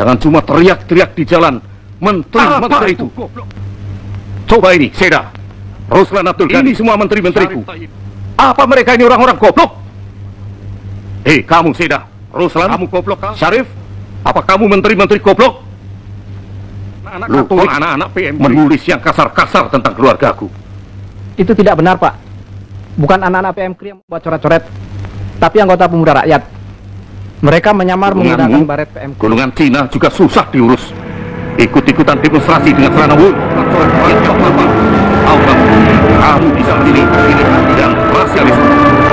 Jangan cuma teriak-teriak di jalan. Menteri-menteri itu. Coba ini, Seda, Ruslan Abdul Ghani, ini semua menteri-menteriku. Apa mereka ini orang-orang goblok? Hei, kamu Seda, Ruslan, kamu goblok, Syarif, apa kamu menteri-menteri goblok? Anak-anak PM menulis yang kasar-kasar tentang keluargaku. Itu tidak benar, Pak. Bukan anak-anak PMK yang membuat coret-coret, tapi anggota pemuda rakyat. Mereka menyamar menggunakan baret PMK. Golongan Cina juga susah diurus. Ikut-ikutan demonstrasi dengan celana wool. Kamu bisa begini dan rasialisme.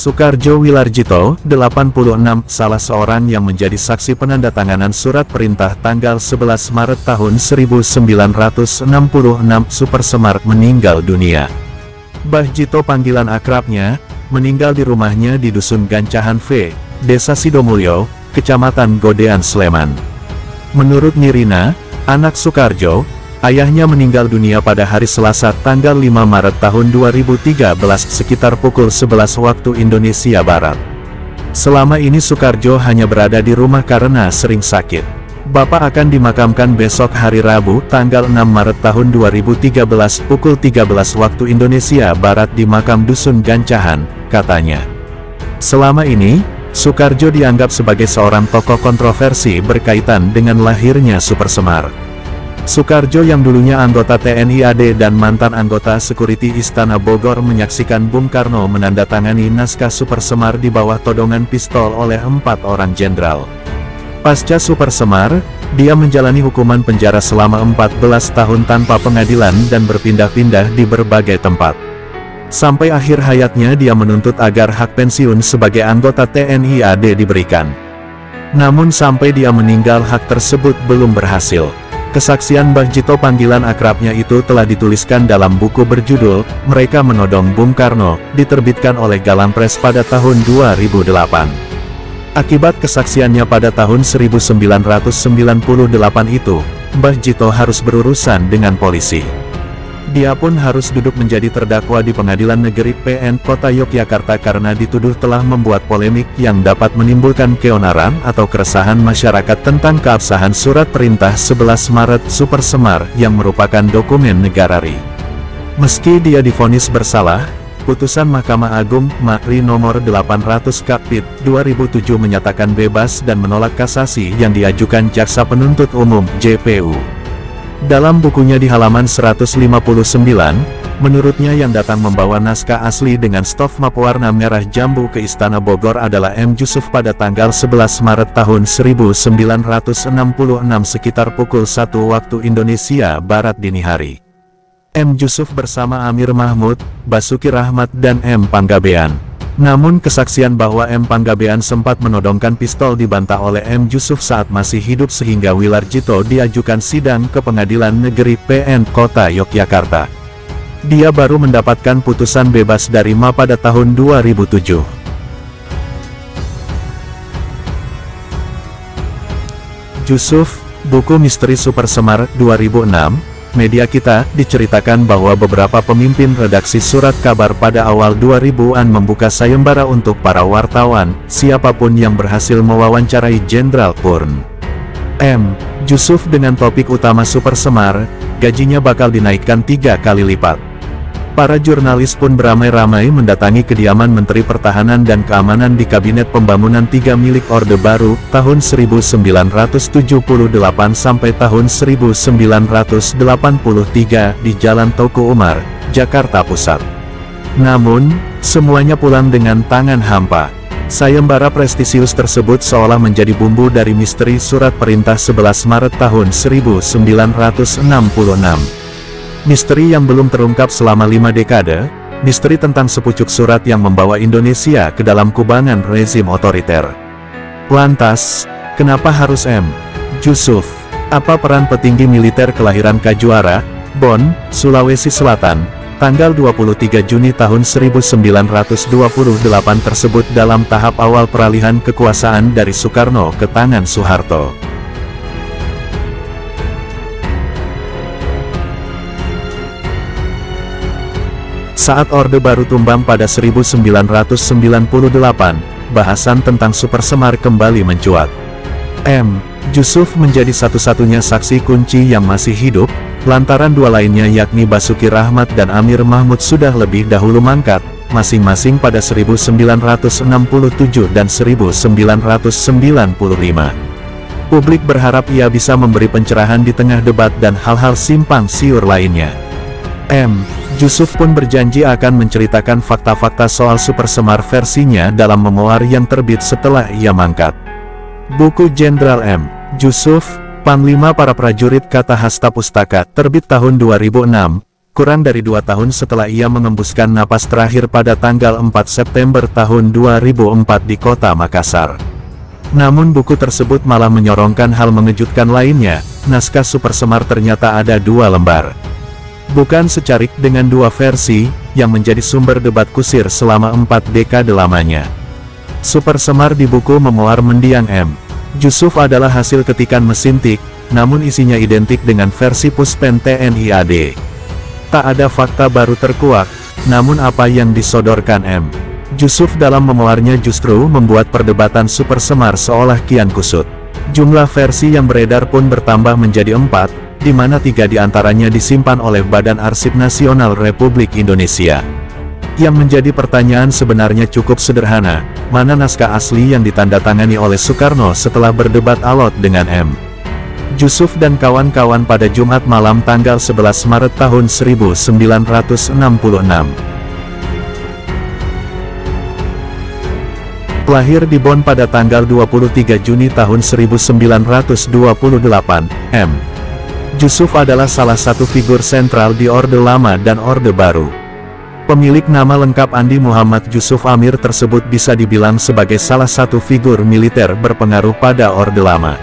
Soekarjo Wilarjito, 86, salah seorang yang menjadi saksi penandatanganan surat perintah tanggal 11 Maret tahun 1966 Supersemar meninggal dunia. Mbah Jito panggilan akrabnya, meninggal di rumahnya di Dusun Gancahan V, Desa Sidomulyo, Kecamatan Godean, Sleman. Menurut Nirina, anak Soekarjo, ayahnya meninggal dunia pada hari Selasa tanggal 5 Maret tahun 2013 sekitar pukul 11 waktu Indonesia Barat. Selama ini Soekarjo hanya berada di rumah karena sering sakit. Bapak akan dimakamkan besok hari Rabu tanggal 6 Maret tahun 2013 pukul 13 waktu Indonesia Barat di makam Dusun Gancahan, katanya. Selama ini, Soekarjo dianggap sebagai seorang tokoh kontroversi berkaitan dengan lahirnya Supersemar. Soekarjo yang dulunya anggota TNI AD dan mantan anggota Security Istana Bogor menyaksikan Bung Karno menandatangani naskah Supersemar di bawah todongan pistol oleh 4 orang jenderal. Pasca Supersemar, dia menjalani hukuman penjara selama 14 tahun tanpa pengadilan dan berpindah-pindah di berbagai tempat. Sampai akhir hayatnya dia menuntut agar hak pensiun sebagai anggota TNI AD diberikan. Namun sampai dia meninggal hak tersebut belum berhasil. Kesaksian Mbah Jito panggilan akrabnya itu telah dituliskan dalam buku berjudul, Mereka Menodong Bung Karno, diterbitkan oleh Galang Press pada tahun 2008. Akibat kesaksiannya pada tahun 1998 itu, Mbah Jito harus berurusan dengan polisi. Dia pun harus duduk menjadi terdakwa di Pengadilan Negeri PN Kota Yogyakarta karena dituduh telah membuat polemik yang dapat menimbulkan keonaran atau keresahan masyarakat tentang keabsahan surat perintah 11 Maret Supersemar yang merupakan dokumen negara RI. Meski dia divonis bersalah, putusan Mahkamah Agung MARI nomor 800 Kapit 2007 menyatakan bebas dan menolak kasasi yang diajukan Jaksa Penuntut Umum JPU. Dalam bukunya di halaman 159, menurutnya yang datang membawa naskah asli dengan stof map warna merah jambu ke Istana Bogor adalah M. Yusuf pada tanggal 11 Maret tahun 1966 sekitar pukul 1 waktu Indonesia Barat dini hari. M. Yusuf bersama Amir Mahmud, Basuki Rahmat dan M. Panggabean. Namun kesaksian bahwa M. Panggabean sempat menodongkan pistol dibantah oleh M. Yusuf saat masih hidup sehingga Wilarjito diajukan sidang ke Pengadilan Negeri PN Kota Yogyakarta. Dia baru mendapatkan putusan bebas dari MA pada tahun 2007. Yusuf, buku Misteri Supersemar 2006. Media kita, diceritakan bahwa beberapa pemimpin redaksi surat kabar pada awal 2000-an membuka sayembara untuk para wartawan, siapapun yang berhasil mewawancarai Jenderal Purn M. Yusuf dengan topik utama Supersemar, gajinya bakal dinaikkan 3 kali lipat. Para jurnalis pun beramai-ramai mendatangi kediaman Menteri Pertahanan dan Keamanan di Kabinet Pembangunan 3 milik Orde Baru, tahun 1978 sampai tahun 1983 di Jalan Tauku Umar, Jakarta Pusat. Namun, semuanya pulang dengan tangan hampa. Sayembara prestisius tersebut seolah menjadi bumbu dari misteri surat perintah 11 Maret tahun 1966. Misteri yang belum terungkap selama 5 dekade, misteri tentang sepucuk surat yang membawa Indonesia ke dalam kubangan rezim otoriter. Lantas, kenapa harus M. Yusuf? Apa peran petinggi militer kelahiran Kajuara, Bon, Sulawesi Selatan, tanggal 23 Juni tahun 1928 tersebut dalam tahap awal peralihan kekuasaan dari Soekarno ke tangan Soeharto? Saat Orde Baru tumbang pada 1998, bahasan tentang Super Semar kembali mencuat. M. Jusuf menjadi satu-satunya saksi kunci yang masih hidup, lantaran dua lainnya yakni Basuki Rahmat dan Amir Mahmud sudah lebih dahulu mangkat, masing-masing pada 1967 dan 1995. Publik berharap ia bisa memberi pencerahan di tengah debat dan hal-hal simpang siur lainnya. M. Jusuf pun berjanji akan menceritakan fakta-fakta soal Super Semar versinya dalam memoir yang terbit setelah ia mangkat. Buku Jenderal M. Jusuf, Panglima Para Prajurit Kata Hasta Pustaka, terbit tahun 2006, kurang dari 2 tahun setelah ia mengembuskan napas terakhir pada tanggal 4 September tahun 2004 di kota Makassar. Namun buku tersebut malah menyorongkan hal mengejutkan lainnya, naskah Super Semar ternyata ada 2 lembar. Bukan secarik dengan 2 versi, yang menjadi sumber debat kusir selama 4 dekade lamanya. Super Semar di buku Memoir Mendiang M. Jusuf adalah hasil ketikan mesin tik, namun isinya identik dengan versi Puspen TNI AD. Tak ada fakta baru terkuak, namun apa yang disodorkan M. Jusuf dalam memoarnya justru membuat perdebatan Super Semar seolah kian kusut. Jumlah versi yang beredar pun bertambah menjadi 4, di mana 3 diantaranya disimpan oleh Badan Arsip Nasional Republik Indonesia. Yang menjadi pertanyaan sebenarnya cukup sederhana, mana naskah asli yang ditandatangani oleh Soekarno setelah berdebat alot dengan M. Jusuf dan kawan-kawan pada Jumat malam tanggal 11 Maret tahun 1966. Lahir di Bonn pada tanggal 23 Juni tahun 1928, M. Jusuf adalah salah satu figur sentral di Orde Lama dan Orde Baru. Pemilik nama lengkap Andi Muhammad Jusuf Amir tersebut bisa dibilang sebagai salah satu figur militer berpengaruh pada Orde Lama.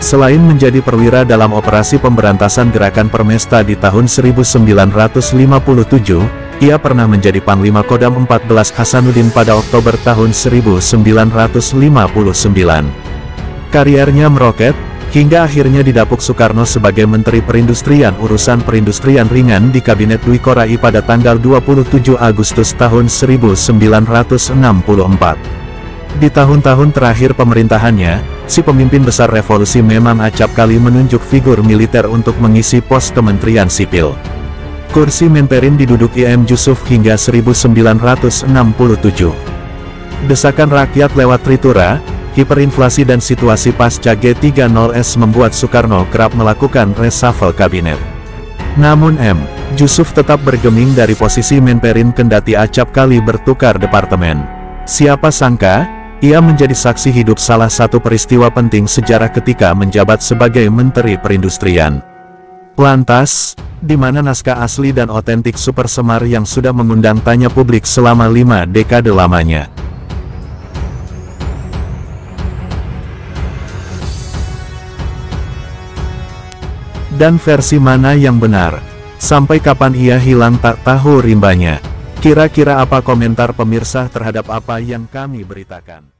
Selain menjadi perwira dalam operasi pemberantasan gerakan Permesta di tahun 1957, ia pernah menjadi Panglima Kodam 14 Hasanuddin pada Oktober tahun 1959. Kariernya meroket, hingga akhirnya didapuk Soekarno sebagai Menteri Perindustrian Urusan Perindustrian Ringan di Kabinet Dwi Korai pada tanggal 27 Agustus tahun 1964. Di tahun-tahun terakhir pemerintahannya, si pemimpin besar revolusi memang acap kali menunjuk figur militer untuk mengisi pos Kementerian Sipil. Kursi Menperin diduduki M. Jusuf hingga 1967. Desakan rakyat lewat Tritura, hiperinflasi dan situasi pasca G30S membuat Soekarno kerap melakukan reshuffle kabinet. Namun M. Jusuf tetap bergeming dari posisi Menperin kendati acap kali bertukar departemen. Siapa sangka, ia menjadi saksi hidup salah satu peristiwa penting sejarah ketika menjabat sebagai Menteri Perindustrian. Lantas, di mana naskah asli dan otentik Super Semar yang sudah mengundang tanya publik selama 5 dekade lamanya? Dan versi mana yang benar? Sampai kapan ia hilang tak tahu rimbanya? Kira-kira apa komentar pemirsa terhadap apa yang kami beritakan?